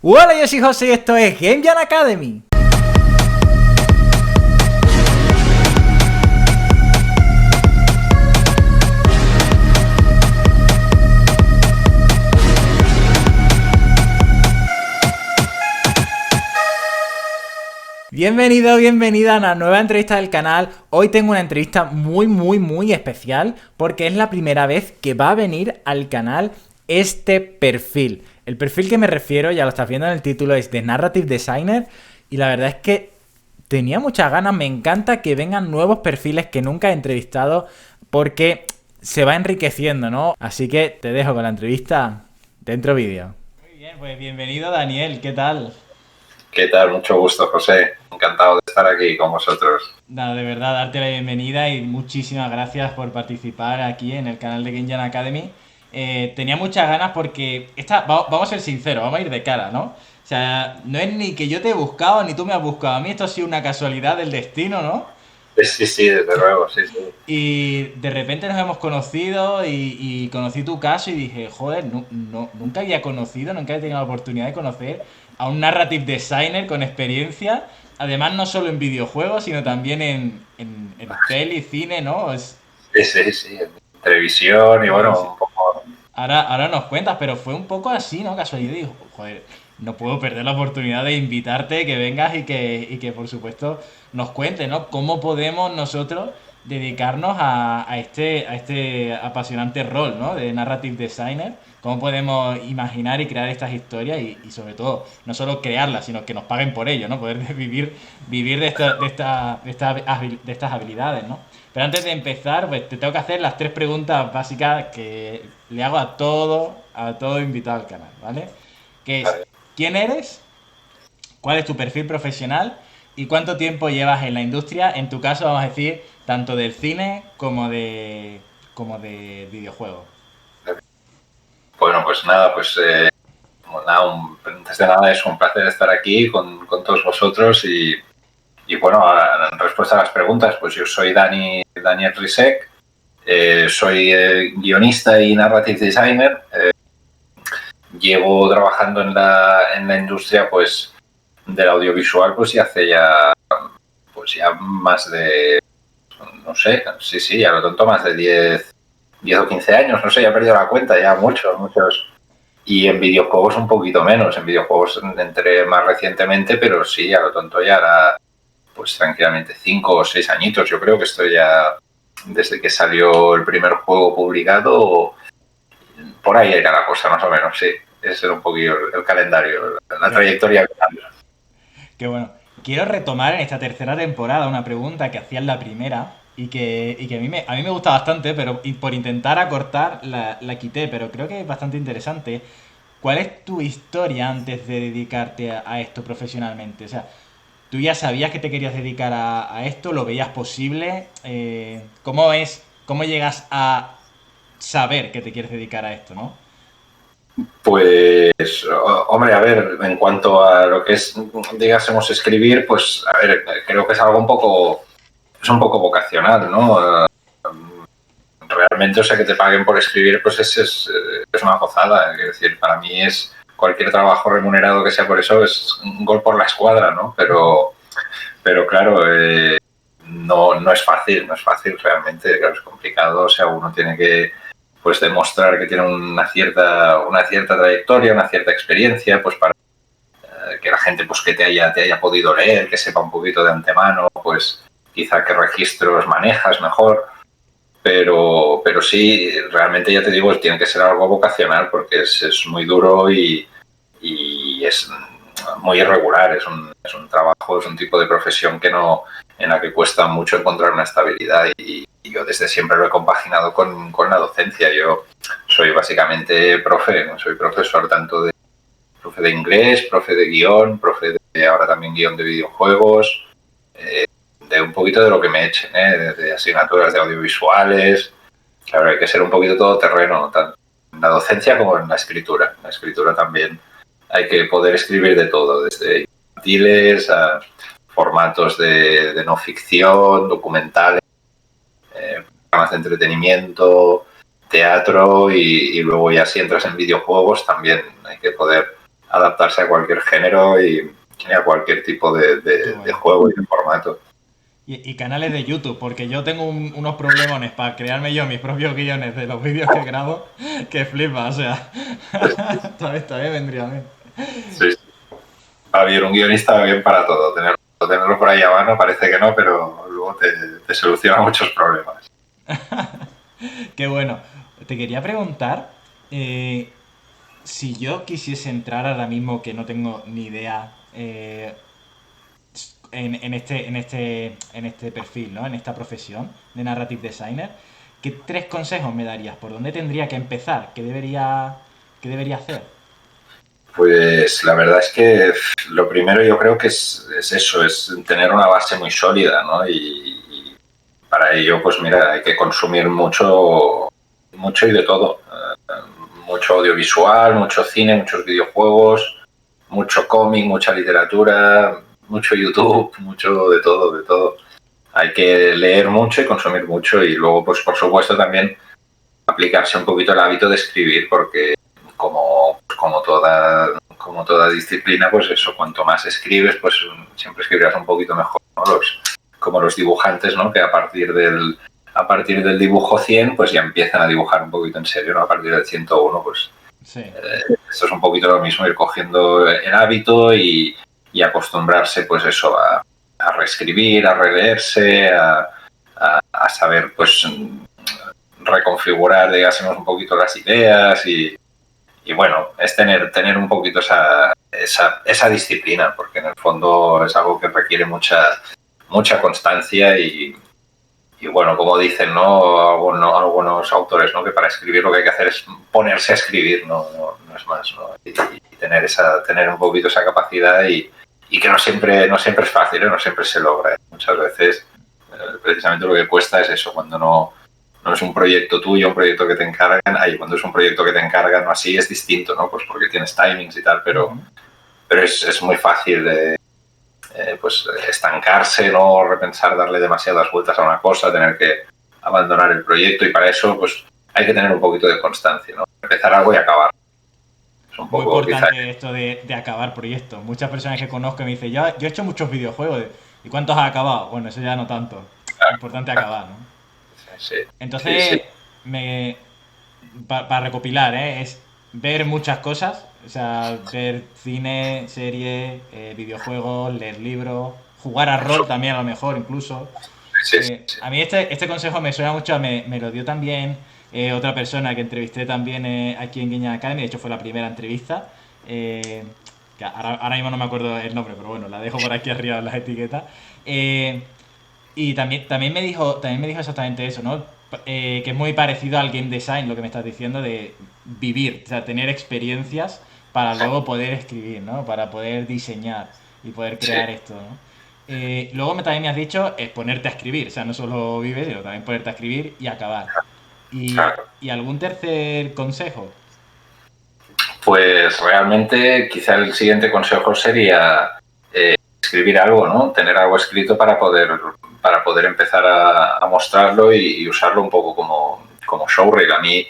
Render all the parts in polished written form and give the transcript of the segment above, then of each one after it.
Hola, yo soy José y esto es Game Jam Academy. Bienvenido, bienvenida a una nueva entrevista del canal. Hoy tengo una entrevista muy especial porque es la primera vez que va a venir al canal este perfil. El perfil que me refiero, ya lo estás viendo en el título, es de Narrative Designer y la verdad es que tenía muchas ganas. Me encanta que vengan nuevos perfiles que nunca he entrevistado porque se va enriqueciendo, ¿no? Así que te dejo con la entrevista dentro vídeo. Muy bien, pues bienvenido Daniel, ¿qué tal? ¿Qué tal? Mucho gusto, José. Encantado de estar aquí con vosotros. Nada, de verdad, darte la bienvenida y muchísimas gracias por participar aquí en el canal de Game Jam Academy. Tenía muchas ganas porque vamos a ser sinceros, vamos a ir de cara, ¿no? O sea, no es ni que yo te he buscado ni tú me has buscado. A mí esto ha sido una casualidad del destino, ¿no? Sí, desde luego, sí. Y de repente nos hemos conocido y conocí tu caso y dije, joder, nunca había conocido, nunca había tenido la oportunidad de conocer a un narrative designer con experiencia, además no solo en videojuegos, sino también en peli, cine, ¿no? En televisión y Sí, bueno, sí. un poco. Ahora nos cuentas, pero fue un poco así, ¿no? Casualidad. Y digo, joder, no puedo perder la oportunidad de invitarte, que vengas y que por supuesto nos cuentes, ¿no? Cómo podemos nosotros dedicarnos a este apasionante rol, ¿no? De narrative designer. Cómo podemos imaginar y crear estas historias y sobre todo, no solo crearlas, sino que nos paguen por ello, ¿no? Poder vivir de estas habilidades, ¿no? Pero antes de empezar, pues te tengo que hacer las tres preguntas básicas que le hago a todo invitado al canal, ¿vale? Que es, Vale. ¿quién eres? ¿Cuál es tu perfil profesional? ¿Y cuánto tiempo llevas en la industria? En tu caso, vamos a decir, tanto del cine como de videojuegos. Bueno, pues nada, antes de nada es un placer estar aquí con todos vosotros y bueno, en respuesta a las preguntas, pues yo soy Daniel Risek, soy guionista y narrative designer. Llevo trabajando en la industria pues del audiovisual pues ya más de, no sé, sí, ya lo tonto, más de 10 o 15 años, no sé, ya he perdido la cuenta, ya muchos. Y en videojuegos un poquito menos, en videojuegos entré más recientemente, pero sí, ya lo tonto ya era pues tranquilamente 5 o 6 añitos, yo creo que estoy ya desde que salió el primer juego publicado, por ahí era la cosa más o menos, sí. Ese era un poquillo el calendario, la Qué, trayectoria. qué bueno. Quiero retomar en esta tercera temporada una pregunta que hacía en la primera y que a mí me gusta bastante, pero por intentar acortar la quité, pero creo que es bastante interesante. ¿Cuál es tu historia antes de dedicarte a esto profesionalmente? O sea, ¿tú ya sabías que te querías dedicar a esto? ¿Lo veías posible? ¿Cómo llegas a saber que te quieres dedicar a esto, no? Pues, hombre, a ver, en cuanto a lo que es, digásemos, escribir, pues, a ver, creo que es un poco vocacional, ¿no? Realmente, o sea, que te paguen por escribir, pues es una gozada. Es decir, para mí es cualquier trabajo remunerado que sea por eso, es un gol por la escuadra, ¿no? Pero claro, no es fácil, no es fácil realmente, claro, es complicado, o sea, uno tiene que pues demostrar que tiene una cierta trayectoria, una cierta experiencia, pues para que la gente pues que te haya podido leer, que sepa un poquito de antemano, pues quizá qué registros manejas mejor, pero sí, realmente ya te digo, tiene que ser algo vocacional porque es muy duro y es muy irregular, es un trabajo, es un tipo de profesión en la que cuesta mucho encontrar una estabilidad y yo desde siempre lo he compaginado con la docencia. Yo soy básicamente profe, soy profesor tanto de profe de inglés, profe de guión, profe de ahora también guión de videojuegos, de un poquito de lo que me echen, de asignaturas de audiovisuales. Claro, hay que ser un poquito todoterreno, tanto en la docencia como en la escritura. En la escritura también hay que poder escribir de todo, desde infantiles a formatos de no ficción, documentales, programas de entretenimiento, teatro y luego ya si entras en videojuegos también hay que poder adaptarse a cualquier género y a cualquier tipo de juego y de formato. Y canales de YouTube, porque yo tengo unos problemones para crearme yo mis propios guiones de los vídeos que grabo, que flipa, o sea, todavía vendría bien. Sí, sí. Para bien, un guionista va bien para todo. Tenerlo por ahí a mano parece que no, pero luego te soluciona muchos problemas. Qué bueno. Te quería preguntar, si yo quisiese entrar ahora mismo, que no tengo ni idea, en este perfil, ¿no? En esta profesión de narrative designer, ¿qué 3 consejos me darías? ¿Por dónde tendría que empezar? ¿Qué debería hacer? Pues la verdad es que lo primero yo creo que es eso, es tener una base muy sólida, ¿no? Y para ello, pues mira, hay que consumir mucho, mucho y de todo. Mucho audiovisual, mucho cine, muchos videojuegos, mucho cómic, mucha literatura, mucho YouTube, mucho de todo, de todo. Hay que leer mucho y consumir mucho y luego, pues por supuesto, también aplicarse un poquito el hábito de escribir porque como toda disciplina, pues eso, cuanto más escribes, pues siempre escribirás un poquito mejor, ¿no? Como los dibujantes, ¿no? Que a partir del dibujo 100, pues ya empiezan a dibujar un poquito en serio, ¿no? A partir del 101, pues Sí. esto es un poquito lo mismo, ir cogiendo el hábito y acostumbrarse, pues eso, a reescribir, a releerse, a saber, pues, reconfigurar, digásemos, un poquito las ideas y bueno, es tener un poquito esa disciplina, porque en el fondo es algo que requiere mucha constancia y bueno, como dicen, ¿no? Algunos autores, ¿no? Que para escribir lo que hay que hacer es ponerse a escribir, no es más, ¿no? Y tener un poquito esa capacidad y que no siempre es fácil, ¿eh? No siempre se logra. Muchas veces precisamente lo que cuesta es eso, cuando no es un proyecto tuyo, un proyecto que te encargan, cuando es un proyecto que te encargan o así es distinto, ¿no? Pues porque tienes timings y tal, pero es muy fácil pues estancarse, no repensar, darle demasiadas vueltas a una cosa, tener que abandonar el proyecto y para eso pues hay que tener un poquito de constancia, ¿no? Empezar algo y acabar. Es un Muy poco quizás. importante esto de acabar proyectos. Muchas personas que conozco me dicen, yo he hecho muchos videojuegos. ¿Y cuántos has acabado? Bueno, eso ya no tanto. Importante acabar, ¿no? Sí, sí, sí. Entonces, para recopilar, es ver muchas cosas. O sea, ver cine, series, videojuegos, leer libros, jugar a rol también a lo mejor incluso. Sí, sí, sí. A mí este consejo me suena mucho, me lo dio también otra persona que entrevisté también aquí en Guiña Academy, de hecho fue la primera entrevista, que ahora mismo no me acuerdo el nombre, pero bueno, la dejo por aquí arriba en las etiquetas. Y también me dijo exactamente eso, ¿no? Que es muy parecido al game design, lo que me estás diciendo, de vivir, o sea, tener experiencias para luego poder escribir, ¿no? Para poder diseñar y poder Sí. crear esto, ¿no? Luego también me has dicho es ponerte a escribir, o sea, no solo vives, sino también ponerte a escribir y acabar. ¿Y, Claro. y algún tercer consejo? Pues realmente quizá el siguiente consejo sería escribir algo, ¿no? Tener algo escrito para poder empezar a mostrarlo y usarlo un poco como showreel. A mí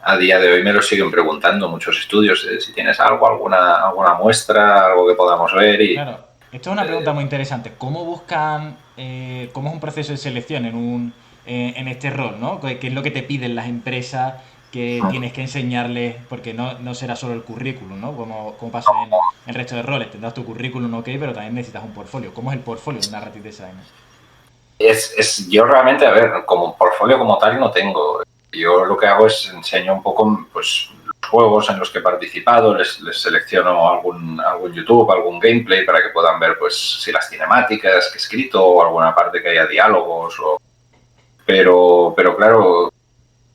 a día de hoy me lo siguen preguntando muchos estudios si tienes algo, alguna muestra, algo que podamos ver y Claro, esto es una pregunta muy interesante. ¿Cómo buscan, cómo es un proceso de selección en este rol, ¿no? ¿Qué es lo que te piden las empresas que tienes que enseñarles? Porque no será solo el currículum, ¿no? Como pasa en el resto de roles. Tendrás tu currículum, ok, pero también necesitas un portfolio. ¿Cómo es el portfolio de un narrative designer? yo realmente, a ver, como un portfolio como tal no tengo. Yo lo que hago es enseño un poco pues, los juegos en los que he participado, les selecciono algún YouTube, algún gameplay para que puedan ver pues si las cinemáticas que he escrito o alguna parte que haya diálogos. Pero claro,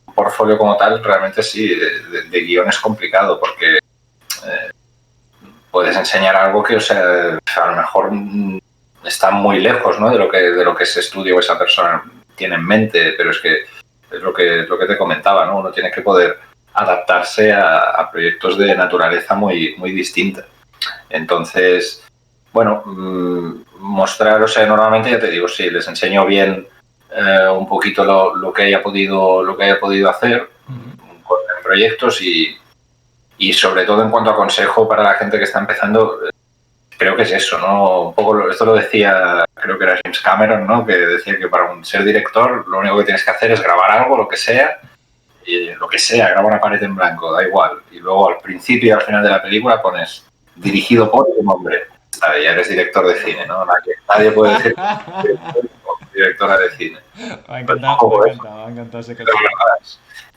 un portfolio como tal realmente sí, de guión es complicado porque puedes enseñar algo que, o sea, a lo mejor está muy lejos, ¿no? de lo que ese estudio o esa persona tiene en mente, pero es que es lo que te comentaba, ¿no? Uno tiene que poder adaptarse a proyectos de naturaleza muy, muy distinta. Entonces, bueno, mostrar, o sea, normalmente ya te digo, sí, les enseño bien un poquito lo que haya podido hacer con proyectos Y sobre todo en cuanto a consejo para la gente que está empezando, creo que es eso, ¿no? Un poco esto lo decía, creo que era James Cameron, ¿no? Que decía que para ser director lo único que tienes que hacer es grabar algo, lo que sea, y lo que sea, graba una pared en blanco, da igual. Y luego al principio y al final de la película pones dirigido por un hombre. Ya eres director de cine, ¿no? Nadie puede decir directora de cine. Me ha encantado, me ha encantado ese consejo.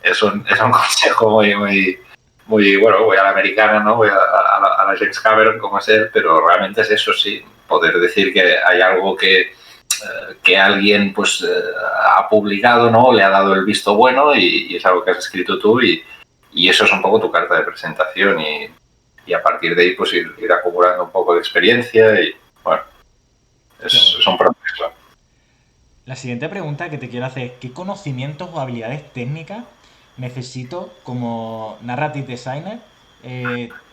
Es un consejo muy bueno, voy a la americana, ¿no? Voy a la James Cameron, como es él, pero realmente es eso, sí, poder decir que hay algo que alguien pues ha publicado, ¿no? Le ha dado el visto bueno y es algo que has escrito tú y eso es un poco tu carta de presentación y a partir de ahí pues ir acumulando un poco de experiencia y bueno, es un proceso. La siguiente pregunta que te quiero hacer es, ¿qué conocimientos o habilidades técnicas necesito como narrative designer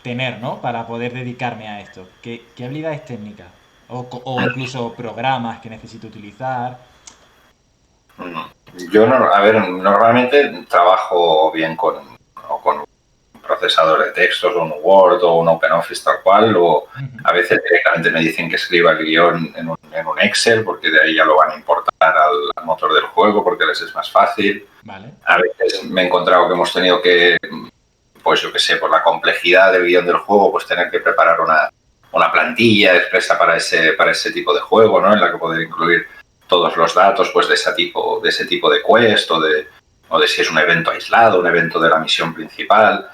tener, ¿no? Para poder dedicarme a esto. ¿Qué habilidades técnicas? O incluso programas que necesito utilizar. Yo, a ver, normalmente trabajo bien con un procesador de textos, un Word o un OpenOffice tal cual, o a veces directamente me dicen que escriba el guión en un Excel, porque de ahí ya lo van a importar al motor del juego, porque les es más fácil. Vale. A veces me he encontrado que hemos tenido que, pues yo qué sé, por la complejidad del guión del juego, pues tener que preparar una plantilla expresa para ese tipo de juego, ¿no? En la que poder incluir todos los datos pues de ese tipo de quest o de si es un evento aislado, un evento de la misión principal.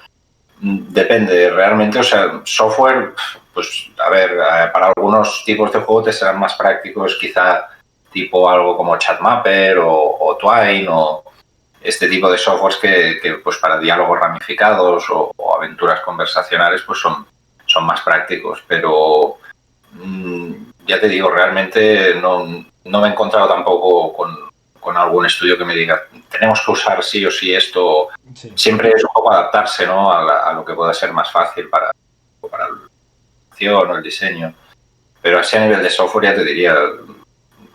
Depende realmente, o sea, software, pues a ver, para algunos tipos de juegos te serán más prácticos quizá tipo algo como Chatmapper o Twine o este tipo de softwares que pues para diálogos ramificados o aventuras conversacionales pues son más prácticos, pero ya te digo, realmente no me he encontrado tampoco con algún estudio que me diga tenemos que usar sí o sí esto. Sí. Siempre es un poco adaptarse, ¿no? a lo que pueda ser más fácil para la acción o el diseño. Pero así a nivel de software ya te diría,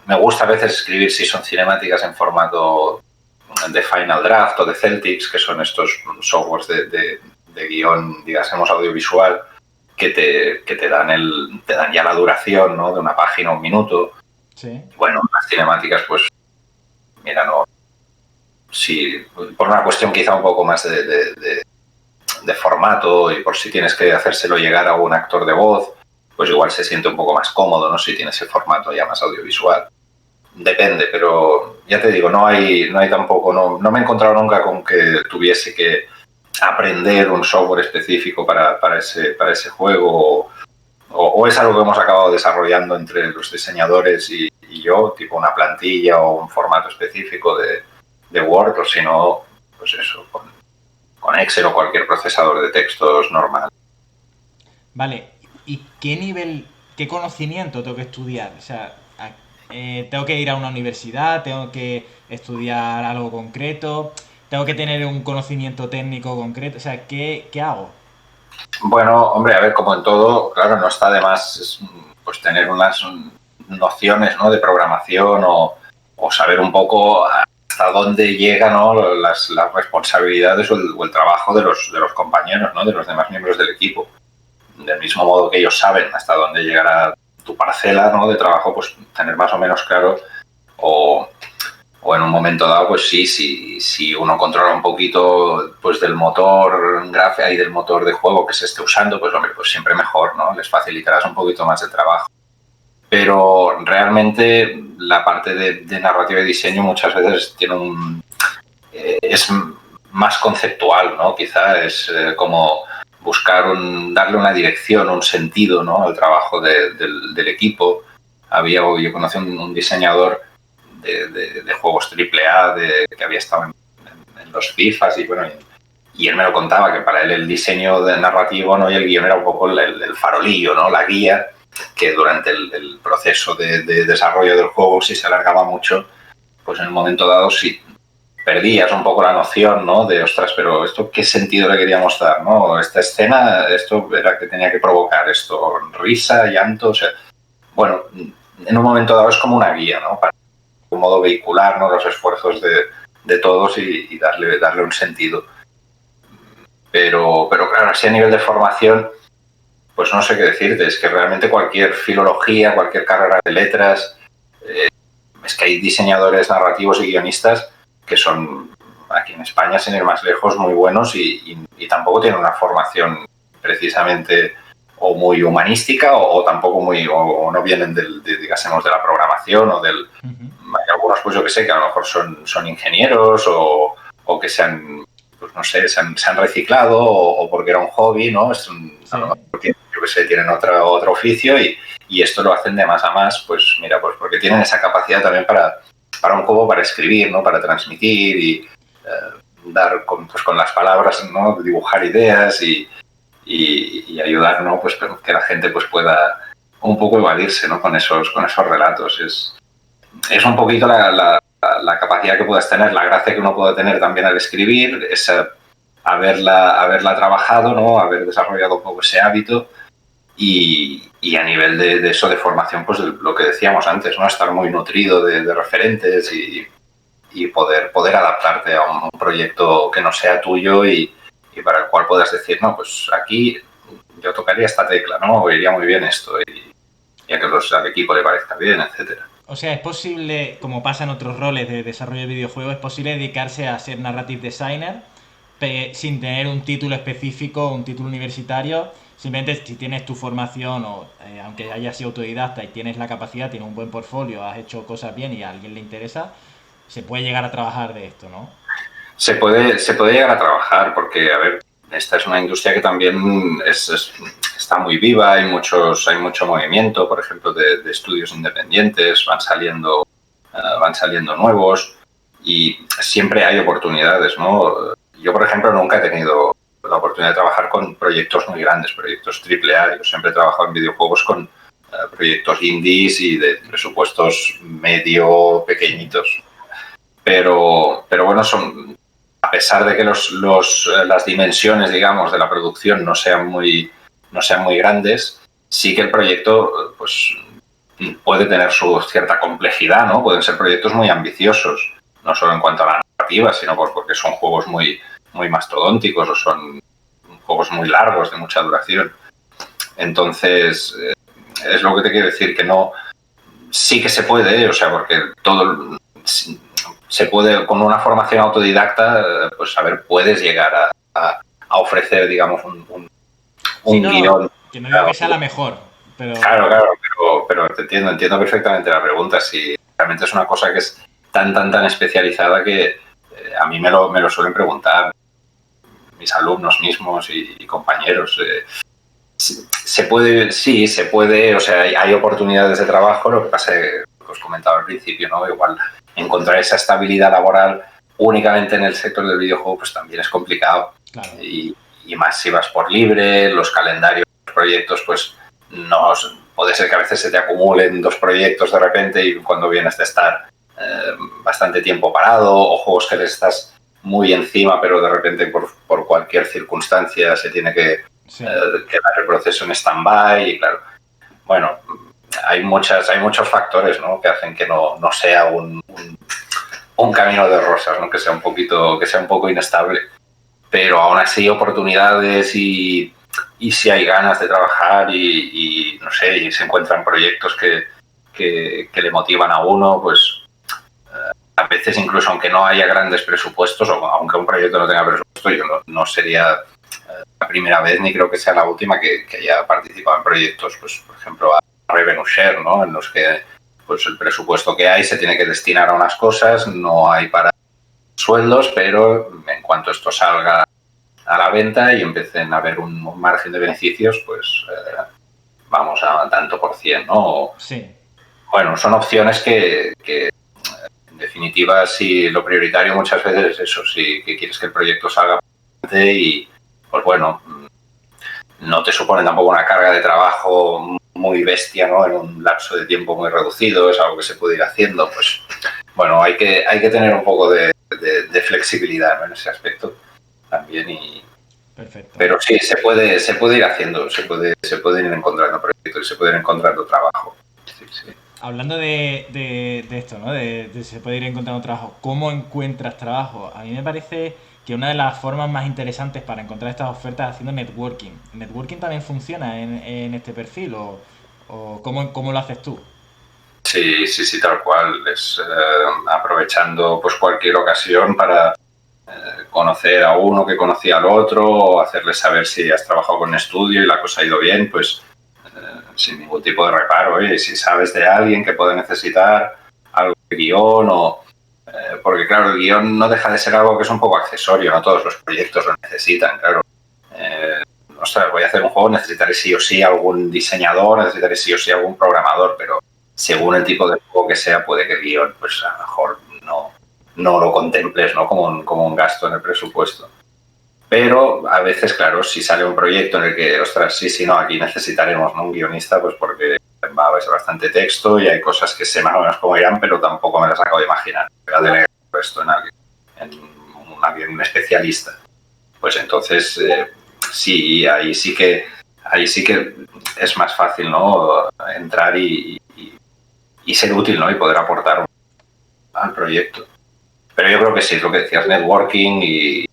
me gusta a veces escribir si son cinemáticas en formato de Final Draft o de Celtics, que son estos softwares de guión, digamos, audiovisual, que te dan ya la duración, ¿no? De una página, un minuto. Sí. Bueno, las cinemáticas, pues, mira, no. Sí, por una cuestión quizá un poco más de formato y por si tienes que hacérselo llegar a un actor de voz, pues igual se siente un poco más cómodo, ¿no? Si tiene ese formato ya más audiovisual. Depende, pero ya te digo, no hay tampoco, no me he encontrado nunca con que tuviese que aprender un software específico para ese juego o es algo que hemos acabado desarrollando entre los diseñadores y yo, tipo una plantilla o un formato específico de Word, o si no, pues eso, con Excel o cualquier procesador de textos normal. Vale, ¿y qué conocimiento tengo que estudiar? O sea, tengo que ir a una universidad, tengo que estudiar algo concreto, tengo que tener un conocimiento técnico concreto, o sea, ¿qué hago? Bueno, hombre, a ver, como en todo, claro, no está de más pues tener unas nociones, ¿no? De programación o saber un poco hasta dónde llegan, ¿no? las responsabilidades o el trabajo de los compañeros, ¿no? De los demás miembros del equipo. Del mismo modo que ellos saben hasta dónde llegará tu parcela, ¿no? De trabajo, pues tener más o menos claro o en un momento dado, pues sí, si uno controla un poquito pues del motor gráfico y del motor de juego que se esté usando, pues hombre, pues siempre mejor, ¿no? Les facilitarás un poquito más el trabajo. Pero realmente la parte de narrativa y diseño muchas veces es más conceptual, ¿no? Quizá es como buscar darle una dirección, un sentido, ¿no? Al trabajo del equipo. Yo conocí un diseñador de juegos AAA que había estado en los FIFAs y bueno, y él me lo contaba que para él el diseño narrativo, ¿no? Y el guión era un poco el farolillo, ¿no? La guía, que durante el proceso de desarrollo del juego, si se alargaba mucho, pues en un momento dado sí perdías un poco la noción, ¿no? De, ostras, pero esto qué sentido le queríamos dar, ¿no? Esta escena, esto era que tenía que provocar esto, risa, llanto, o sea, bueno, en un momento dado es como una guía, ¿no? Para de un modo vehicular, ¿no? Los esfuerzos de todos y darle un sentido. pero claro, así a nivel de formación, pues no sé qué decirte. Es que realmente cualquier filología, cualquier carrera de letras, es que hay diseñadores narrativos y guionistas que son, aquí en España, sin ir más lejos, muy buenos y tampoco tienen una formación precisamente o muy humanística o tampoco muy, o no vienen digásemos, de la programación o del... Hay algunos, pues yo que sé, que a lo mejor son ingenieros o que se han, pues no sé, se han reciclado o porque era un hobby, ¿no? Sí. A lo mejor yo que sé, tienen otro oficio y esto lo hacen de más a más, pues mira, pues porque tienen esa capacidad también para un poco para escribir, ¿no? Para transmitir y dar pues con las palabras, ¿no? Dibujar ideas y ayudar, ¿no? Pues que la gente pues pueda un poco evadirse, ¿no? Con esos relatos. Es un poquito la capacidad que puedas tener, la gracia que uno puede tener también al escribir, es haberla trabajado, ¿no? Haber desarrollado un poco ese hábito y a nivel de eso de formación, pues lo que decíamos antes, ¿no? Estar muy nutrido de referentes y poder adaptarte a un proyecto que no sea tuyo y para el cual puedas decir, no, pues aquí yo tocaría esta tecla, ¿no? O iría muy bien esto y a que al equipo le parezca bien, etcétera. O sea, es posible, como pasa en otros roles de desarrollo de videojuegos, es posible dedicarse a ser narrative designer sin tener un título específico, un título universitario. Simplemente si tienes tu formación o aunque hayas sido autodidacta y tienes la capacidad, tienes un buen portfolio, has hecho cosas bien y a alguien le interesa, se puede llegar a trabajar de esto, ¿no? Se puede llegar a trabajar porque, a ver, esta es una industria que también está muy viva, hay mucho movimiento, por ejemplo, de estudios independientes, van saliendo nuevos y siempre hay oportunidades, ¿no? Yo, por ejemplo, nunca he tenido la oportunidad de trabajar con proyectos muy grandes, proyectos AAA. Yo siempre he trabajado en videojuegos con proyectos indies y de presupuestos medio pequeñitos. Pero bueno, a pesar de que las dimensiones, digamos, de la producción no sean muy grandes, sí que el proyecto pues, puede tener su cierta complejidad, ¿no? Pueden ser proyectos muy ambiciosos, no solo en cuanto a la narrativa, sino porque son juegos muy mastodónticos o son juegos muy largos, de mucha duración. Entonces, es lo que te quiero decir, que no, sí que se puede, o sea, porque todo se puede, con una formación autodidacta, pues a ver, puedes llegar a ofrecer, digamos, Sí, un guión. que no digo que sea la mejor, pero... Claro, pero te entiendo perfectamente la pregunta. Si realmente es una cosa que es tan especializada que a mí me lo suelen preguntar mis alumnos mismos y compañeros. Se puede, sí, se puede, o sea, hay oportunidades de trabajo, lo que pasa es que os comentaba al principio, ¿no? Igual encontrar esa estabilidad laboral únicamente en el sector del videojuego, pues también es complicado. Claro. Y más si vas por libre, los calendarios, los proyectos, pues no, puede ser que a veces se te acumulen 2 proyectos de repente y cuando vienes de estar bastante tiempo parado o juegos que les estás muy encima, pero de repente por cualquier circunstancia se tiene que quedar el proceso en stand-by y claro, bueno, hay muchos factores, ¿no? Que hacen que no sea un camino de rosas, ¿no? Que sea un poco inestable, pero aún así oportunidades y si hay ganas de trabajar y no sé, y se encuentran proyectos que le motivan a uno, pues a veces incluso aunque no haya grandes presupuestos o aunque un proyecto no tenga presupuesto, yo no sería la primera vez ni creo que sea la última que haya participado en proyectos, pues por ejemplo a revenue share, ¿no? En los que pues el presupuesto que hay se tiene que destinar a unas cosas, no hay para sueldos, pero en cuanto esto salga a la venta y empiecen a haber un margen de beneficios, pues vamos a tanto por cien, ¿no? Sí. Bueno, son opciones que en definitiva, si lo prioritario muchas veces es eso, si que quieres que el proyecto salga y pues bueno, no te supone tampoco una carga de trabajo muy bestia, ¿no? En un lapso de tiempo muy reducido, es algo que se puede ir haciendo, pues bueno, hay que tener un poco de flexibilidad, ¿no? En ese aspecto también Perfecto. Pero sí, se puede ir haciendo, se puede ir encontrando proyectos y se puede ir encontrando trabajo. Sí. Hablando de esto, ¿no? De se puede ir encontrando trabajo. ¿Cómo encuentras trabajo? A mí me parece que una de las formas más interesantes para encontrar estas ofertas es haciendo networking. ¿Networking también funciona en este perfil o cómo lo haces tú? Sí, sí, sí, tal cual. Es aprovechando pues cualquier ocasión para conocer a uno que conocía al otro, o hacerle saber si has trabajado con un estudio y la cosa ha ido bien, pues sin ningún tipo de reparo. Y si sabes de alguien que puede necesitar algo de guión o... porque claro, el guión no deja de ser algo que es un poco accesorio, no todos los proyectos lo necesitan, claro. Eh, Ostras, voy a hacer un juego, necesitaré sí o sí algún diseñador, necesitaré sí o sí algún programador, pero según el tipo de juego que sea, puede que el guión, pues a lo mejor no lo contemples, ¿no? Como un gasto en el presupuesto. Pero a veces, claro, si sale un proyecto en el que, ostras, sí, no, aquí necesitaremos, ¿no?, un guionista, pues porque va a ser bastante texto y hay cosas que sé más o menos cómo irán, pero tampoco me las acabo de imaginar. Voy a delegar esto en alguien, un especialista. Pues entonces, sí, ahí sí que es más fácil, ¿no?, entrar y ser útil, ¿no?, y poder aportar al proyecto. Pero yo creo que sí, es lo que decías, networking y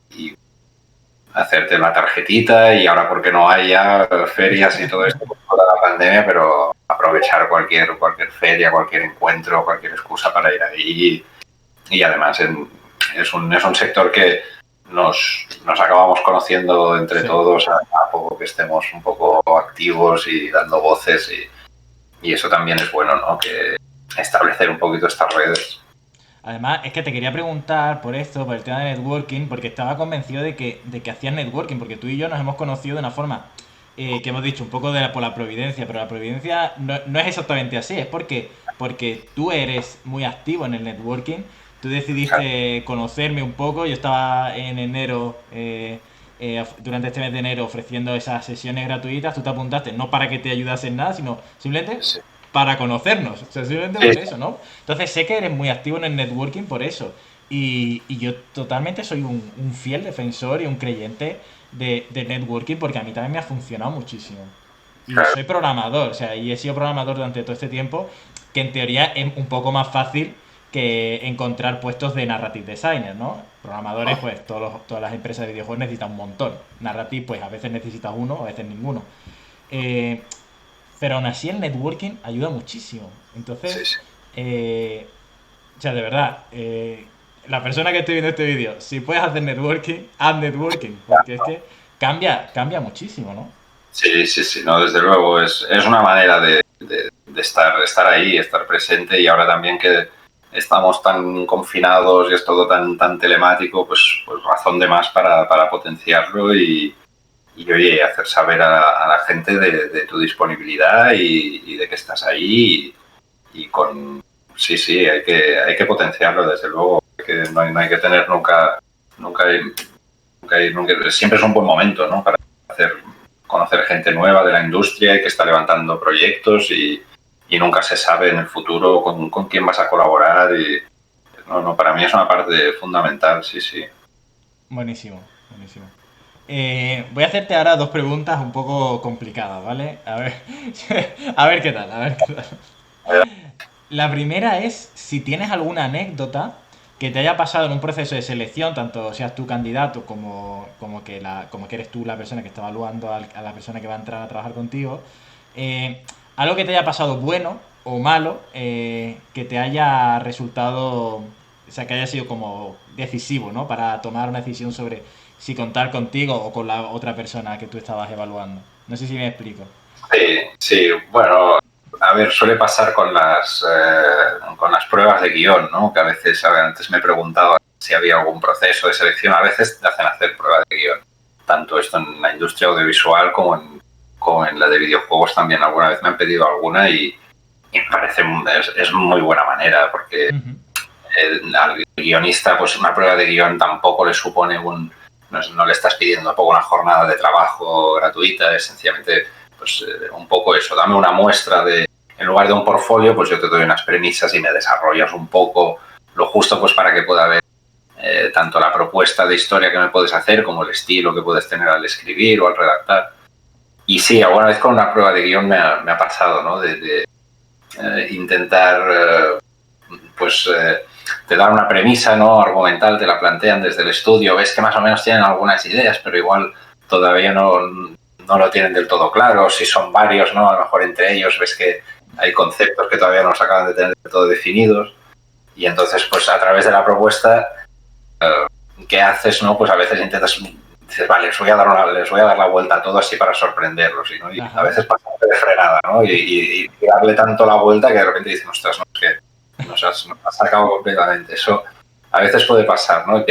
hacerte una tarjetita, y ahora porque no haya ferias y todo esto por toda la pandemia, pero aprovechar cualquier feria, cualquier encuentro, cualquier excusa para ir ahí. Y además es un sector que nos acabamos conociendo entre Sí. todos a poco que estemos un poco activos y dando voces, y eso también es bueno, ¿no?, que establecer un poquito estas redes. Además, es que te quería preguntar por esto, por el tema de networking, porque estaba convencido de que hacías networking, porque tú y yo nos hemos conocido de una forma que hemos dicho un poco por la providencia, pero la providencia no es exactamente así, es porque tú eres muy activo en el networking, tú decidiste conocerme un poco, yo estaba en enero, durante este mes de enero ofreciendo esas sesiones gratuitas, tú te apuntaste no para que te ayudase en nada, sino simplemente Sí, para conocernos, o sea, simplemente sí, por eso, ¿no? Entonces sé que eres muy activo en el networking por eso. Y yo totalmente soy un fiel defensor y un creyente de networking porque a mí también me ha funcionado muchísimo. Y claro. soy programador, o sea, y he sido programador durante todo este tiempo, que en teoría es un poco más fácil que encontrar puestos de narrative designer, ¿no? Programadores, pues todas las empresas de videojuegos necesitan un montón. Narrative, pues a veces necesitas uno, a veces ninguno. Eh, pero aún así el networking ayuda muchísimo. Entonces, Sí, sí. o sea, de verdad, la persona que esté viendo este vídeo, si puedes hacer networking, haz networking, porque es que cambia muchísimo, ¿no? Sí, sí, sí, no, desde luego es una manera de estar ahí, estar presente, y ahora también que estamos tan confinados y es todo tan telemático, pues razón de más para potenciarlo y oye, hacer saber a la gente de tu disponibilidad y de que estás ahí y con... Sí, sí, hay que potenciarlo, desde luego, que no hay que tener nunca, siempre es un buen momento, ¿no?, para conocer gente nueva de la industria y que está levantando proyectos, y nunca se sabe en el futuro con quién vas a colaborar. Y no, para mí es una parte fundamental, sí, sí. Buenísimo, buenísimo. Voy a hacerte ahora dos preguntas un poco complicadas, ¿vale? A ver, a ver qué tal, a ver qué tal. La primera es si tienes alguna anécdota que te haya pasado en un proceso de selección, tanto seas tu candidato como que eres tú la persona que está evaluando a la persona que va a entrar a trabajar contigo, eh, algo que te haya pasado bueno o malo, que te haya resultado, o sea, que haya sido como decisivo, ¿no? Para tomar una decisión sobre si contar contigo o con la otra persona que tú estabas evaluando. No sé si me explico. Sí, sí, bueno, a ver, suele pasar con las pruebas de guión, ¿no? Que a veces, a ver, antes me preguntaba si había algún proceso de selección, a veces te hacen hacer pruebas de guión, tanto esto en la industria audiovisual como en la de videojuegos también. Alguna vez me han pedido alguna y me parece es muy buena manera, porque Ujú. al guionista, pues una prueba de guión tampoco le supone no le estás pidiendo tampoco una jornada de trabajo gratuita, es sencillamente pues un poco eso, dame una muestra en lugar de un portfolio, pues yo te doy unas premisas y me desarrollas un poco lo justo, pues para que pueda haber tanto la propuesta de historia que me puedes hacer como el estilo que puedes tener al escribir o al redactar. Y sí, alguna vez con una prueba de guión me ha pasado, ¿no? De intentar, pues te dan una premisa, ¿no? Argumental, te la plantean desde el estudio, ves que más o menos tienen algunas ideas, pero igual todavía no lo tienen del todo claro, si son varios, ¿no? A lo mejor entre ellos ves que hay conceptos que todavía no los acaban de tener del todo definidos, y entonces, pues a través de la propuesta, ¿qué haces, no? Pues a veces dices, vale, les voy a dar la vuelta a todo así para sorprenderlos, ¿no? Y a veces pasa de frenada, ¿no? Y darle tanto la vuelta que de repente dicen, ostras, no, es que nos has sacado completamente. Eso a veces puede pasar, ¿no?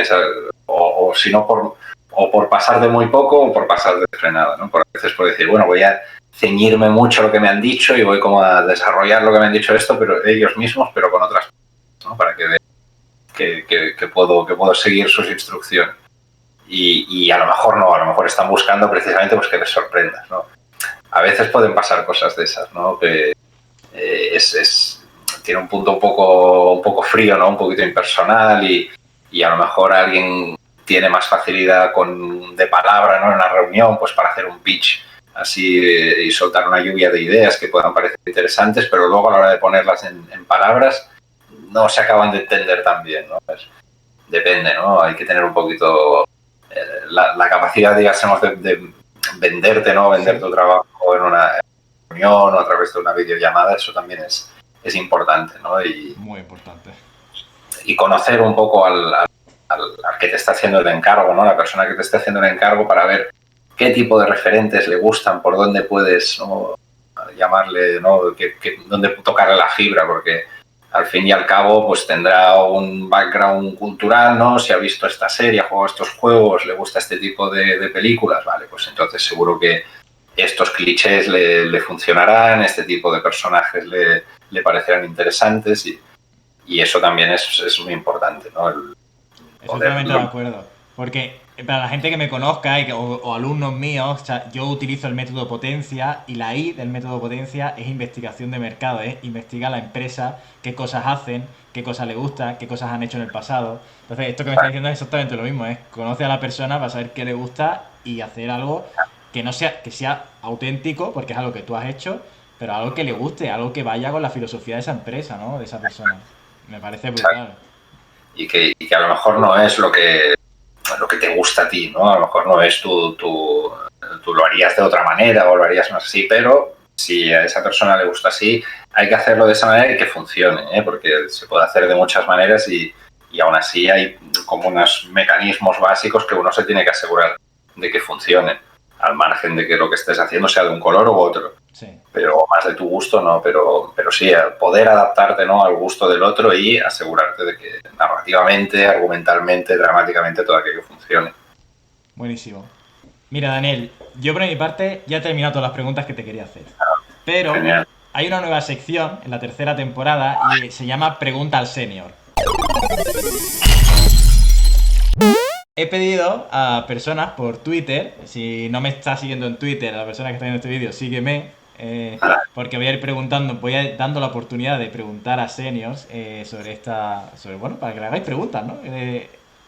O si no, por pasar de muy poco o por pasar de frenada, ¿no? Por a veces puedo decir, bueno, voy a ceñirme mucho a lo que me han dicho y voy como a desarrollar lo que me han dicho pero ellos mismos, pero con otras cosas, ¿no? Para que vean que puedo seguir sus instrucciones. Y a lo mejor no, a lo mejor están buscando precisamente pues que les sorprendas, ¿no? A veces pueden pasar cosas de esas, ¿no? Que tiene un punto un poco frío, ¿no? Un poquito impersonal y a lo mejor alguien tiene más facilidad de palabra, ¿no? En una reunión, pues para hacer un pitch así y soltar una lluvia de ideas que puedan parecer interesantes, pero luego a la hora de ponerlas en palabras no se acaban de entender tan bien, ¿no? Pues depende, ¿no? Hay que tener un poquito la capacidad, digamos, de venderte, ¿no? Vender tu trabajo en una reunión o a través de una videollamada, eso también es importante, ¿no? Muy importante. Y conocer un poco al que te está haciendo el encargo, ¿no? La persona que te está haciendo el encargo para ver qué tipo de referentes le gustan, por dónde puedes, ¿no? Llamarle, ¿no? Dónde tocarle la fibra, porque al fin y al cabo pues tendrá un background cultural, ¿no? Si ha visto esta serie, ha jugado estos juegos, le gusta este tipo de películas, vale, pues entonces seguro que estos clichés le funcionarán, este tipo de personajes le parecerán interesantes y eso también es muy importante, ¿no? Estoy totalmente de acuerdo. Porque para la gente que me conozca o alumnos míos, o sea, yo utilizo el método potencia y la I del método potencia es investigación de mercado, investiga la empresa, qué cosas hacen, qué cosas le gusta, qué cosas han hecho en el pasado. Entonces, esto que me está diciendo es exactamente lo mismo, conoce a la persona para saber qué le gusta y hacer algo que sea auténtico, porque es algo que tú has hecho, pero algo que le guste, algo que vaya con la filosofía de esa empresa, ¿no? De esa persona. Me parece brutal. Y que a lo mejor no es lo que te gusta a ti, ¿no? A lo mejor no es tú lo harías de otra manera o lo harías más así, pero si a esa persona le gusta así, hay que hacerlo de esa manera y que funcione, ¿eh? Porque se puede hacer de muchas maneras y aún así hay como unos mecanismos básicos que uno se tiene que asegurar de que funcionen, al margen de que lo que estés haciendo sea de un color u otro. Sí. Pero más de tu gusto no, pero sí, poder adaptarte, ¿no? Al gusto del otro y asegurarte de que narrativamente, argumentalmente, dramáticamente todo aquello funcione. Buenísimo. Mira, Daniel, yo por mi parte ya he terminado todas las preguntas que te quería hacer. Pero Genial. hay una nueva sección en la tercera temporada y se llama Pregunta al Senior. He pedido a personas por Twitter, si no me estás siguiendo en Twitter, a la persona que está viendo este vídeo, sígueme, porque voy a ir dando la oportunidad de preguntar a seniors bueno, para que le hagáis preguntas, ¿no?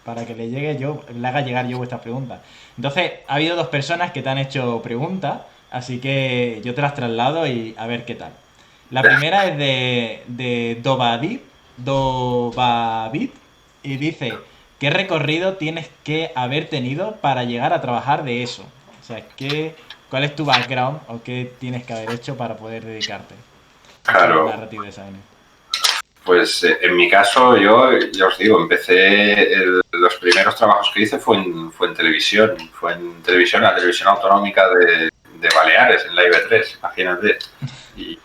Para que le haga llegar yo vuestras preguntas. Entonces, ha habido dos personas que te han hecho preguntas, así que yo te las traslado y a ver qué tal. La primera es de Dobabit y dice: ¿qué recorrido tienes que haber tenido para llegar a trabajar de eso? O sea, ¿cuál es tu background o qué tienes que haber hecho para poder dedicarte a Claro. narrative design? Pues en mi caso, yo ya os digo, los primeros trabajos que hice fue en televisión. Fue en televisión, la televisión autonómica de Baleares, en la IB3, imagínate. Y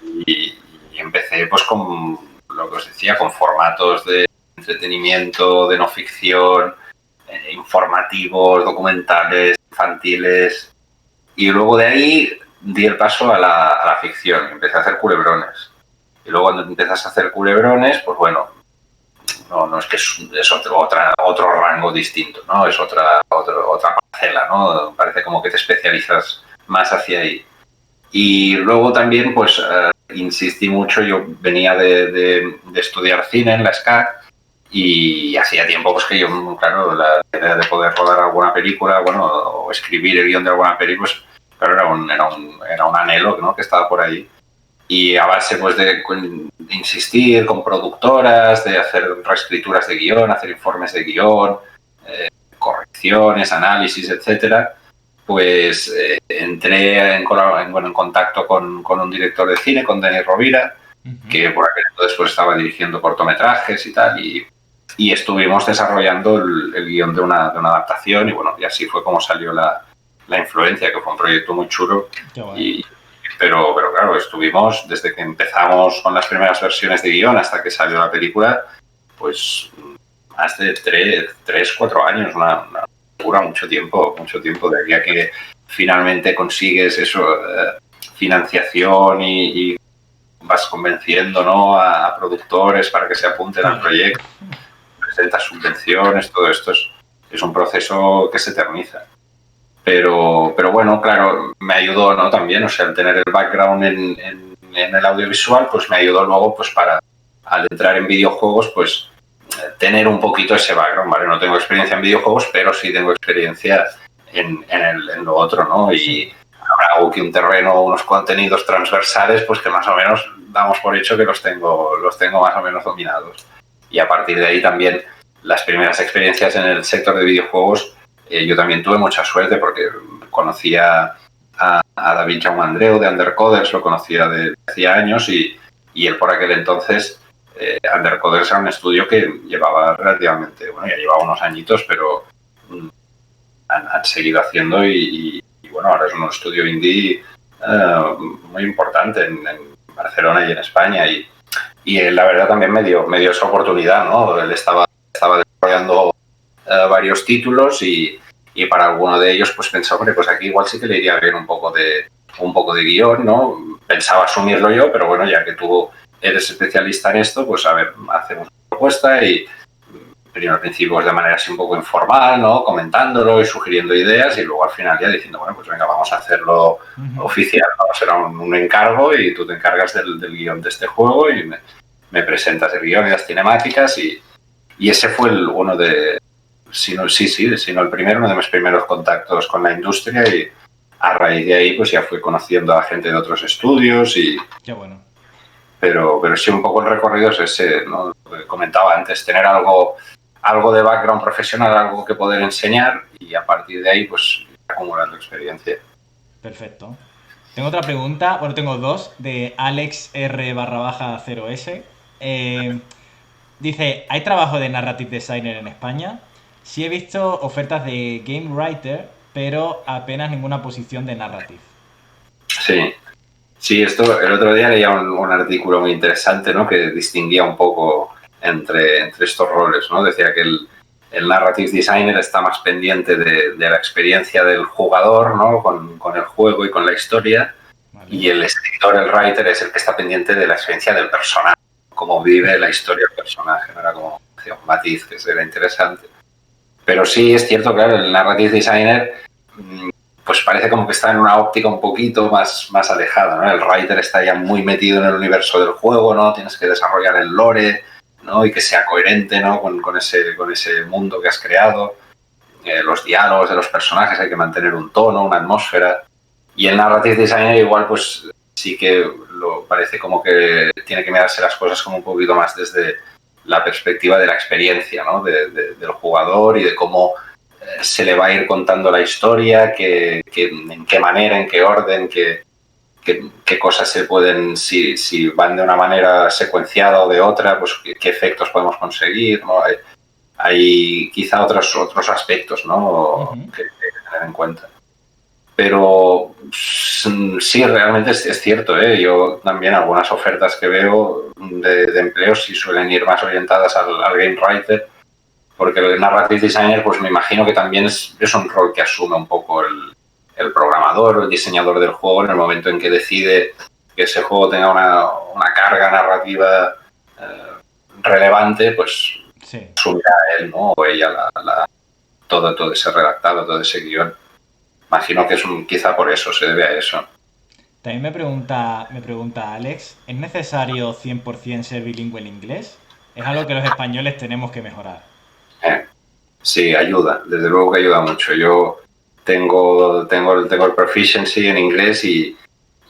empecé pues con lo que os decía, con formatos de entretenimiento, de no ficción, informativos, documentales, infantiles. Y luego de ahí di el paso a la ficción. Empecé a hacer culebrones. Y luego cuando empiezas a hacer culebrones, pues bueno, no es que es otro rango distinto, ¿no? Es otra parcela, ¿no? Parece como que te especializas más hacia ahí. Y luego también, pues, insistí mucho, yo venía de estudiar cine en la SCAC y hacía tiempo pues que yo, claro, la idea de poder rodar alguna película, bueno, o escribir el guión de alguna película, pues, claro, era un anhelo, ¿no? Que estaba por ahí. y a base pues de insistir con productoras, de hacer reescrituras de guión, hacer informes de guión, correcciones, análisis, etcétera, pues entré en contacto con un director de cine, con Denis Rovira, que por aquel entonces pues, estaba dirigiendo cortometrajes y tal, y estuvimos desarrollando el guión de una adaptación, y bueno, y así fue como salió la influencia, que fue un proyecto muy chulo. Pero claro, estuvimos desde que empezamos con las primeras versiones de guión hasta que salió la película, pues más de 3-4 años, una locura, mucho tiempo, de aquí a que finalmente consigues eso, financiación y vas convenciendo, ¿no?, a productores para que se apunten al proyecto, presentas subvenciones, todo esto es un proceso que se eterniza. Pero bueno, claro, me ayudó, ¿no?, también, o sea, el tener el background en el audiovisual, pues me ayudó luego, pues al entrar en videojuegos, pues tener un poquito ese background, ¿vale? No tengo experiencia en videojuegos, pero sí tengo experiencia en lo otro, ¿no? Y ahora hago que un terreno, unos contenidos transversales, pues que más o menos damos por hecho que los tengo más o menos dominados. Y a partir de ahí también las primeras experiencias en el sector de videojuegos, yo también tuve mucha suerte porque conocía a David Jaume Andreu de Undercoders, lo conocía de hacía años y él por aquel entonces, Undercoders era un estudio que llevaba relativamente, bueno, ya llevaba unos añitos, pero han seguido haciendo y bueno, ahora es un estudio indie muy importante en Barcelona y en España y él, la verdad, también me dio esa oportunidad, ¿no? Él estaba desarrollando varios títulos y para alguno de ellos pues pensaba, hombre, pues aquí igual sí que le iría bien un poco de guión, ¿no? Pensaba asumirlo yo, pero bueno, ya que tú eres especialista en esto, pues a ver, hacemos una propuesta y primero al principio pues de manera así un poco informal, ¿no?, comentándolo y sugiriendo ideas y luego al final ya diciendo, bueno, pues venga, vamos a hacerlo oficial, ¿no? Será un encargo y tú te encargas del guión de este juego y me presentas el guión y las cinemáticas y ese fue uno de, si no el primero, uno de mis primeros contactos con la industria y a raíz de ahí pues ya fui conociendo a gente de otros estudios y... Qué bueno. Pero sí, un poco el recorrido es ese, ¿no? Lo que comentaba antes, tener algo de background profesional, algo que poder enseñar y a partir de ahí pues acumulando experiencia. Perfecto. Tengo otra pregunta, bueno, tengo dos, de Alex R/0S. Dice, ¿hay trabajo de narrative designer en España? Sí he visto ofertas de game writer, pero apenas ninguna posición de narrative. Sí, esto el otro día leía un artículo muy interesante, ¿no?, que distinguía un poco entre estos roles, ¿no? Decía que el narrative designer está más pendiente de la experiencia del jugador, ¿no?, con el juego y con la historia, vale. Y el escritor, el writer, es el que está pendiente de la experiencia del personaje, cómo vive la historia del personaje, ¿no? Era como un matiz que era interesante. Pero sí, es cierto, claro, el narrative designer pues parece como que está en una óptica un poquito más alejada, ¿no? El writer está ya muy metido en el universo del juego, ¿no? Tienes que desarrollar el lore, ¿no?, y que sea coherente, ¿no?, con ese mundo que has creado. Los diálogos de los personajes hay que mantener un tono, una atmósfera. Y el narrative designer igual pues sí que parece como que tiene que mirarse las cosas como un poquito más desde la perspectiva de la experiencia, ¿no?, del jugador y de cómo se le va a ir contando la historia, en qué manera, en qué orden, qué cosas se pueden, si van de una manera secuenciada o de otra, pues qué efectos podemos conseguir, ¿no? Hay quizá otros aspectos, ¿no?, que tener en cuenta. Pero sí, realmente es cierto, ¿eh? Yo también algunas ofertas que veo de empleo sí suelen ir más orientadas al game writer, porque el narrative designer pues me imagino que también es un rol que asume un poco el programador o el diseñador del juego en el momento en que decide que ese juego tenga una carga narrativa relevante, pues sí, asumirá él, ¿no?, o ella todo ese redactado, todo ese guión. Imagino que quizá por eso se debe a eso. También me pregunta Alex, ¿es necesario 100% ser bilingüe en inglés? Es algo que los españoles tenemos que mejorar. Sí, ayuda, desde luego que ayuda mucho. Yo tengo el proficiency en inglés y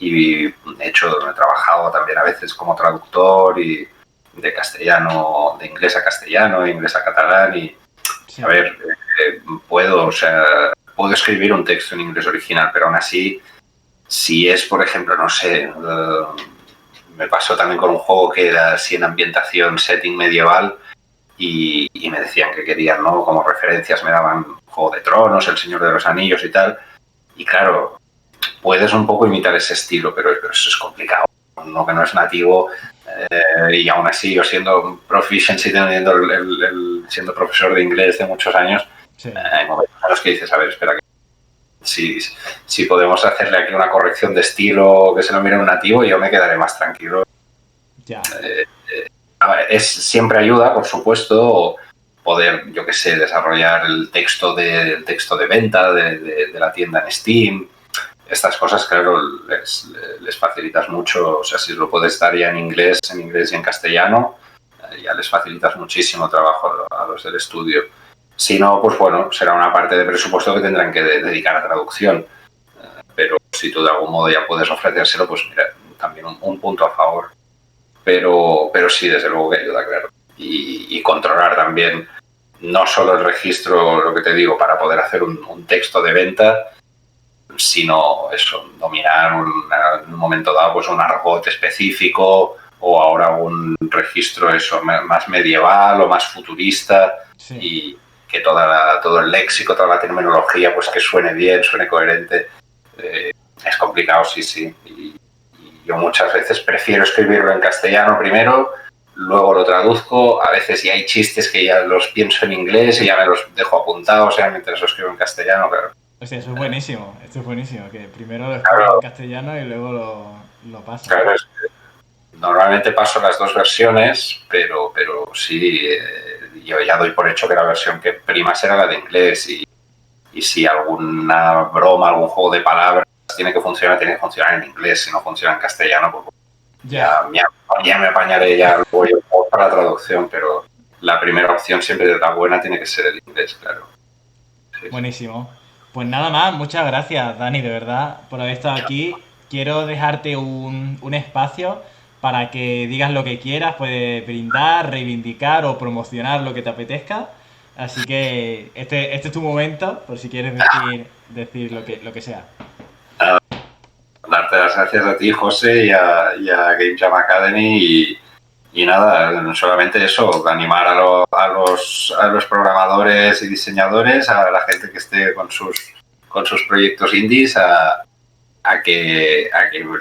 y he trabajado también a veces como traductor y de castellano, de inglés a castellano, inglés a catalán y Sí. a ver, puedo, o sea, puedo escribir un texto en inglés original, pero aún así, si es, por ejemplo, no sé, me pasó también con un juego que era así en ambientación, setting medieval, y me decían que querían, ¿no? Como referencias me daban Juego de Tronos, El Señor de los Anillos y tal. Y claro, puedes un poco imitar ese estilo, pero eso es complicado. Uno que no es nativo, y aún así yo siendo proficiency, teniendo siendo profesor de inglés de muchos años, Sí. hay momentos en los que dices, a ver, espera, que si podemos hacerle aquí una corrección de estilo que se lo mire un nativo, yo me quedaré más tranquilo. Ya. Siempre ayuda, por supuesto, poder, yo qué sé, desarrollar el texto de venta de la tienda en Steam. Estas cosas, claro, les facilitas mucho. O sea, si lo puedes dar ya en inglés y en castellano, ya les facilitas muchísimo trabajo a los del estudio. Si no, pues bueno, será una parte de presupuesto que tendrán que dedicar a traducción. Pero si tú de algún modo ya puedes ofrecérselo, pues mira, también un punto a favor. Pero sí, desde luego que ayuda, claro. Y controlar también no solo el registro, lo que te digo, para poder hacer un texto de venta, sino eso, dominar en un momento dado pues un argot específico o ahora un registro eso más medieval o más futurista Sí. y que todo el léxico, toda la terminología pues que suene bien, suene coherente. Es complicado, sí, sí. Y yo muchas veces prefiero escribirlo en castellano primero, luego lo traduzco. A veces ya hay chistes que ya los pienso en inglés y ya me los dejo apuntados, mientras lo escribo en castellano, claro. O sea, eso es buenísimo. Esto es buenísimo. Que primero lo escribes en Claro, castellano y luego lo pasas. claro, normalmente paso las dos versiones, pero sí, yo ya doy por hecho que la versión que prima será la de inglés y si alguna broma, algún juego de palabras tiene que funcionar en inglés. Si no funciona en castellano, pues Ya. ya me apañaré ya luego yo para la traducción, pero la primera opción siempre de la buena tiene que ser el inglés, claro. Sí, sí. Buenísimo. Pues nada más, muchas gracias, Dani, de verdad, por haber estado aquí. Quiero dejarte un espacio para que digas lo que quieras, puedes brindar, reivindicar o promocionar lo que te apetezca. Así que este es tu momento, por si quieres decir lo que sea. Darte las gracias a ti, José, y a Game Jam Academy y nada, solamente eso, animar a los programadores y diseñadores, a la gente que esté con sus proyectos indies, a que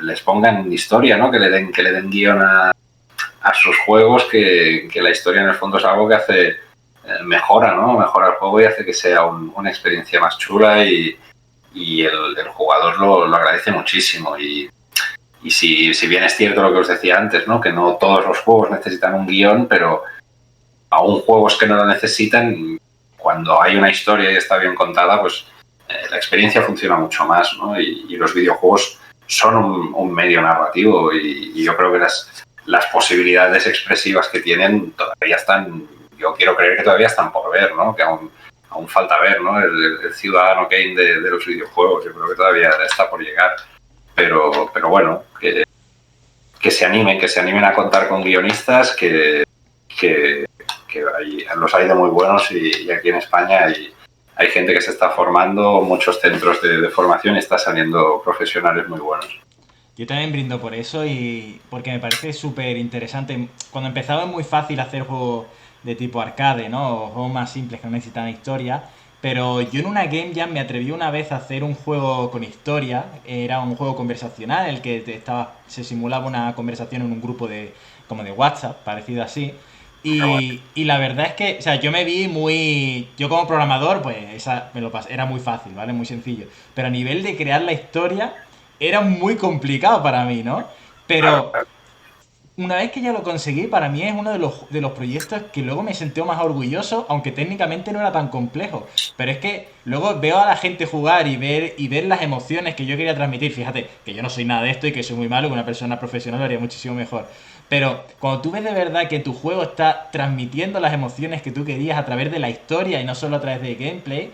les pongan historia, ¿no? Que le den guión a sus juegos, que la historia en el fondo es algo que hace, mejora, ¿no? Mejora el juego y hace que sea una experiencia más chula y el jugador lo agradece muchísimo. Y si bien es cierto lo que os decía antes, ¿no? Que no todos los juegos necesitan un guión, pero aún juegos que no lo necesitan, cuando hay una historia y está bien contada, pues la experiencia funciona mucho más, ¿no? Y los videojuegos son un medio narrativo y yo creo que las posibilidades expresivas que tienen todavía están, yo quiero creer que todavía están por ver, ¿no? Que aún falta ver, ¿no? El Ciudadano Kane de los videojuegos, yo creo que todavía está por llegar. Pero bueno, que se animen a contar con guionistas, que los hay de muy buenos y aquí en España hay gente que se está formando, muchos centros de formación y está saliendo profesionales muy buenos. Yo también brindo por eso y porque me parece súper interesante. Cuando empezaba es muy fácil hacer juegos de tipo arcade, ¿no? O juegos más simples que no necesitan historia. Pero yo en una Game Jam me atreví una vez a hacer un juego con historia. Era un juego conversacional en el que se simulaba una conversación en un grupo como de WhatsApp, parecido así. Y la verdad es que, o sea, yo me vi muy... Yo como programador, pues me lo pasé, era muy fácil, ¿vale? Muy sencillo. Pero a nivel de crear la historia, era muy complicado para mí, ¿no? Pero una vez que ya lo conseguí, para mí es uno de los proyectos que luego me sentí más orgulloso, aunque técnicamente no era tan complejo. Pero es que luego veo a la gente jugar y ver las emociones que yo quería transmitir. Fíjate, que yo no soy nada de esto y que soy muy malo, que una persona profesional lo haría muchísimo mejor. Pero cuando tú ves de verdad que tu juego está transmitiendo las emociones que tú querías a través de la historia y no solo a través de gameplay,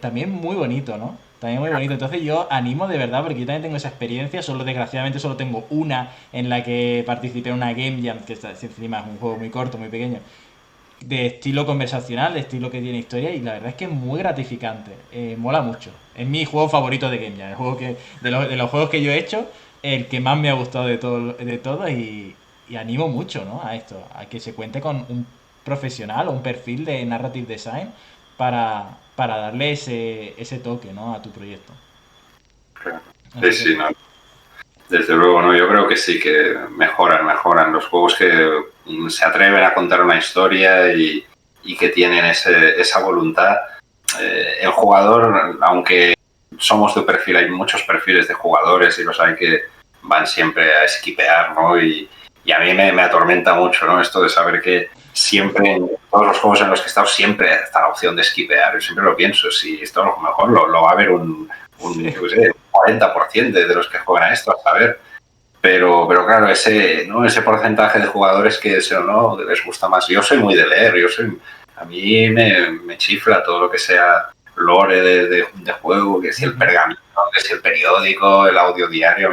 también muy bonito, ¿no? también muy bonito. Entonces yo animo de verdad, porque yo también tengo esa experiencia, desgraciadamente solo tengo una en la que participé en una Game Jam, que encima es un juego muy corto, muy pequeño, de estilo conversacional, de estilo que tiene historia, y la verdad es que es muy gratificante, mola mucho. Es mi juego favorito de Game Jam, el juego de los juegos que yo he hecho, el que más me ha gustado de todo y animo mucho, ¿no? A esto, a que se cuente con un profesional o un perfil de narrative design para darle ese toque, ¿no? A tu proyecto. Sí, sí, no. Desde luego, no, yo creo que sí, que mejoran los juegos que se atreven a contar una historia y que tienen esa voluntad. El jugador, aunque somos de perfil, hay muchos perfiles de jugadores y los hay que van siempre a esquipear, ¿no? Y a mí me atormenta mucho, ¿no? Esto de saber que siempre, en todos los juegos en los que he estado, siempre está la opción de esquipear. Yo siempre lo pienso, si esto a lo mejor lo va a haber Sí. yo qué sé, 40% de los que juegan a esto, a saber. Pero claro, ese porcentaje de jugadores que no les gusta más. Yo soy muy de leer, a mí me chifla todo lo que sea lore de juego, que si el pergamino, que si el periódico, el audio diario.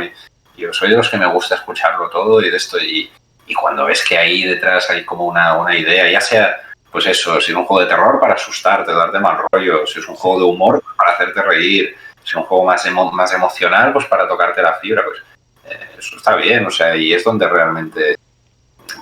Yo soy de los que me gusta escucharlo todo y de esto. Y cuando ves que ahí detrás hay como una idea, ya sea, pues eso, si es un juego de terror para asustarte, darte mal rollo, si es un juego de humor para hacerte reír, si es un juego más emocional, pues para tocarte la fibra, pues eso está bien, o sea, y es donde realmente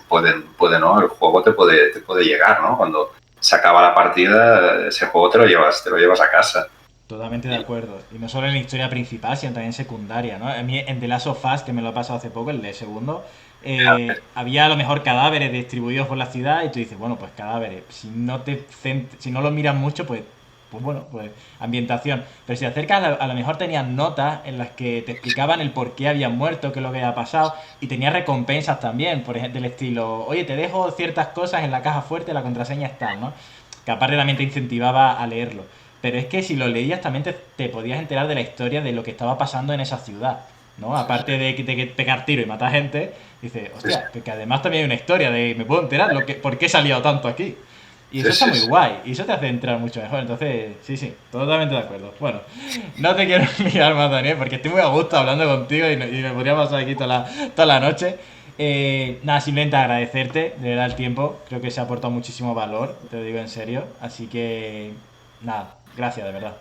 ¿no? El juego te puede llegar, ¿no? Cuando se acaba la partida, ese juego te lo llevas a casa. Totalmente de acuerdo. Y no solo en la historia principal, sino también secundaria, ¿no? A mí en The Last of Us, que me lo he pasado hace poco, el de segundo, había a lo mejor cadáveres distribuidos por la ciudad y tú dices, bueno, pues cadáveres. Si no los miras mucho, pues bueno, pues ambientación. Pero si te acercas, a lo mejor tenían notas en las que te explicaban el por qué habían muerto, qué es lo que había pasado, y tenía recompensas también, por ejemplo, del estilo, oye, te dejo ciertas cosas en la caja fuerte, la contraseña está, ¿no? Que aparte también te incentivaba a leerlo. Pero es que si lo leías también te podías enterar de la historia de lo que estaba pasando en esa ciudad, ¿no? Aparte de que pegar tiro y matar gente, dices, hostia, que además también hay una historia de, me puedo enterar por qué he salido tanto aquí. Y eso está muy guay, y eso te hace entrar mucho mejor. Entonces, sí, totalmente de acuerdo. Bueno, no te quiero mirar más, Daniel, porque estoy muy a gusto hablando contigo y me podría pasar aquí toda la noche. Nada, simplemente agradecerte de verdad el tiempo. Creo que se ha aportado muchísimo valor, te lo digo en serio. Así que, nada, gracias, de verdad.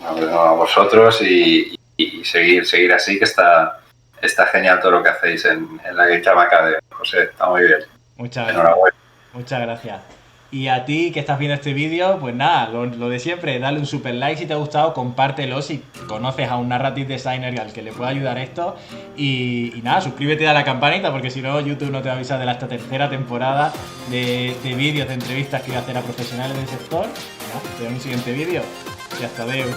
A vosotros y seguir así, que está genial todo lo que hacéis en la Game Jam Academy, José, está muy bien. Muchas gracias. Enhorabuena. Muchas gracias. Y a ti que estás viendo este vídeo, pues nada, lo de siempre, dale un super like si te ha gustado, compártelo si conoces a un narrative designer al que le pueda ayudar esto. Y nada, suscríbete a la campanita porque si no YouTube no te va a avisar de esta tercera temporada de vídeos, de entrevistas que voy a hacer a profesionales del sector. Nada, te veo en un siguiente vídeo y hasta luego.